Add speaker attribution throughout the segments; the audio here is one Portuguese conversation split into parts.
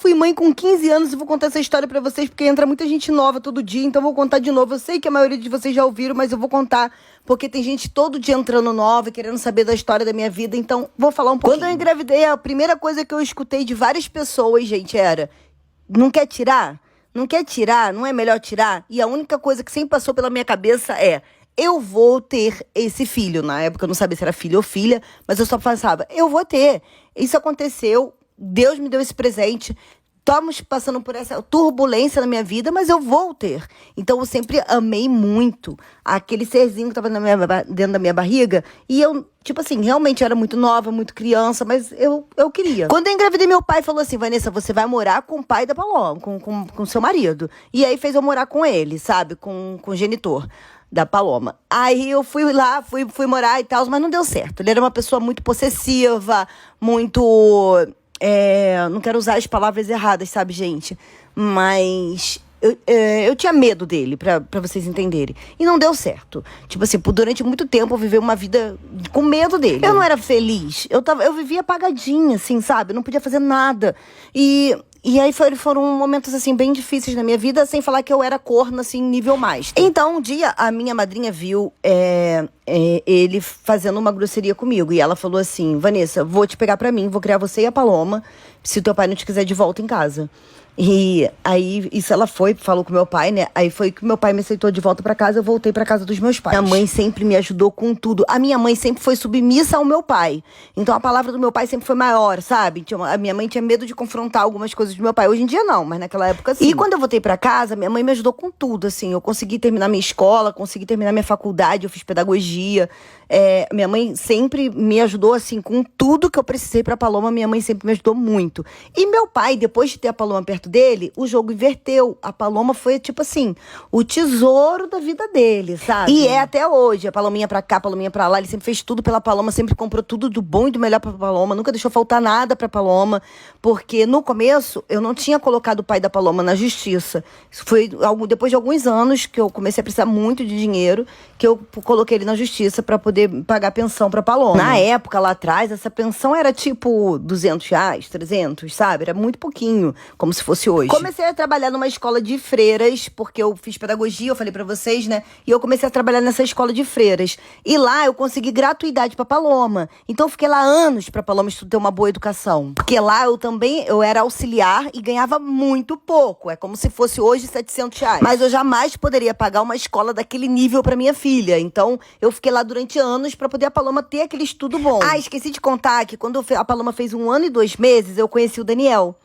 Speaker 1: fui mãe com 15 anos e vou contar essa história pra vocês, porque entra muita gente nova todo dia, então eu vou contar de novo. Eu sei que a maioria de vocês já ouviram, mas eu vou contar, porque tem gente todo dia entrando nova, querendo saber da história da minha vida, então vou falar um pouquinho. Quando eu engravidei, a primeira coisa que eu escutei de várias pessoas, gente, era: não quer tirar? Não quer tirar? Não é melhor tirar? E a única coisa que sempre passou pela minha cabeça é: eu vou ter esse filho. Na época eu não sabia se era filho ou filha, mas eu só pensava: eu vou ter. Isso aconteceu, Deus me deu esse presente. Estamos passando por essa turbulência na minha vida, mas eu vou ter. Então, eu sempre amei muito aquele serzinho que estava dentro da minha barriga. E eu, tipo assim, realmente era muito nova, muito criança, mas eu queria. Quando eu engravidei, meu pai falou assim: Vanessa, você vai morar com o pai da Paloma, com seu marido. E aí fez eu morar com ele, sabe? Com o genitor da Paloma. Aí eu fui lá, fui morar e tal, mas não deu certo. Ele era uma pessoa muito possessiva, muito... não quero usar as palavras erradas, sabe, gente? Mas eu tinha medo dele, pra vocês entenderem. E não deu certo. Tipo assim, durante muito tempo eu vivi uma vida com medo dele. Eu não era feliz. Eu vivia apagadinha, assim, sabe? Eu não podia fazer nada. E aí foram momentos, assim, bem difíceis na minha vida, sem falar que eu era corna, assim, nível mais. Então, um dia, a minha madrinha viu ele fazendo uma grosseria comigo. E ela falou assim: Vanessa, vou te pegar pra mim, vou criar você e a Paloma, se o teu pai não te quiser de volta em casa. E aí, isso ela falou com meu pai, né? Aí foi que meu pai me aceitou de volta pra casa, eu voltei pra casa dos meus pais. Minha mãe sempre me ajudou com tudo. A minha mãe sempre foi submissa ao meu pai. Então a palavra do meu pai sempre foi maior, sabe? A minha mãe tinha medo de confrontar algumas coisas do meu pai. Hoje em dia não, mas naquela época sim. E quando eu voltei pra casa, minha mãe me ajudou com tudo, assim. Eu consegui terminar minha escola, consegui terminar minha faculdade, eu fiz pedagogia. Minha mãe sempre me ajudou, assim, com tudo que eu precisei pra Paloma. Minha mãe sempre me ajudou muito. E meu pai, depois de ter a Paloma perto dele, o jogo inverteu. A Paloma foi, tipo assim, o tesouro da vida dele, sabe? E é até hoje. A Palominha pra cá, a Palominha pra lá. Ele sempre fez tudo pela Paloma, sempre comprou tudo do bom e do melhor pra Paloma. Nunca deixou faltar nada pra Paloma. Porque no começo, eu não tinha colocado o pai da Paloma na justiça. Isso foi depois de alguns anos que eu comecei a precisar muito de dinheiro, que eu coloquei ele na justiça pra poder pagar pensão pra Paloma. Na época, lá atrás, essa pensão era tipo R$200, 300, sabe? Era muito pouquinho, como se fosse hoje. Comecei a trabalhar numa escola de freiras, porque eu fiz pedagogia, eu falei pra vocês, né? E eu comecei a trabalhar nessa escola de freiras. E lá eu consegui gratuidade pra Paloma. Então eu fiquei lá anos pra Paloma ter uma boa educação. Porque lá eu era auxiliar e ganhava muito pouco. É como se fosse hoje R$700. Mas eu jamais poderia pagar uma escola daquele nível pra minha filha. Então eu fiquei lá durante anos pra poder a Paloma ter aquele estudo bom. Ah, esqueci de contar que quando a Paloma fez 1 ano e 2 meses, eu conheci o Daniel.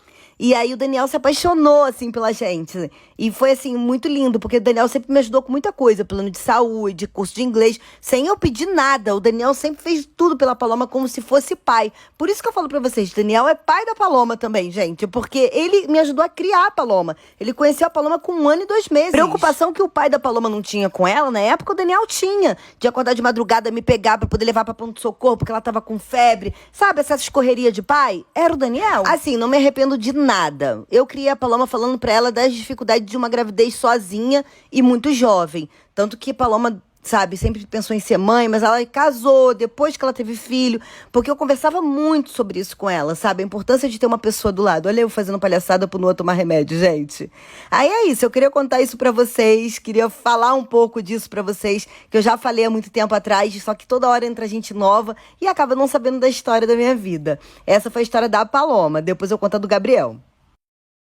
Speaker 1: E aí o Daniel se apaixonou, assim, pela gente. E foi, assim, muito lindo, porque o Daniel sempre me ajudou com muita coisa. Plano de saúde, curso de inglês, sem eu pedir nada. O Daniel sempre fez tudo pela Paloma como se fosse pai. Por isso que eu falo pra vocês, Daniel é pai da Paloma também, gente. Porque ele me ajudou a criar a Paloma. Ele conheceu a Paloma com 1 ano e 2 meses. Preocupação que o pai da Paloma não tinha com ela, na época o Daniel tinha. De acordar de madrugada, me pegar pra poder levar pra pronto-socorro, porque ela tava com febre. Sabe, essa escorreria de pai? Era o Daniel. Assim, não me arrependo de nada. Eu criei a Paloma falando pra ela das dificuldades de uma gravidez sozinha e muito jovem. Tanto que a Paloma, sabe, sempre pensou em ser mãe, mas ela casou depois que ela teve filho, porque eu conversava muito sobre isso com ela, sabe? A importância de ter uma pessoa do lado. Olha eu fazendo palhaçada pro Noah tomar remédio, gente. Aí é isso, eu queria contar isso pra vocês, queria falar um pouco disso pra vocês, que eu já falei há muito tempo atrás, só que toda hora entra gente nova e acaba não sabendo da história da minha vida. Essa foi a história da Paloma, depois eu conto a do Gabriel.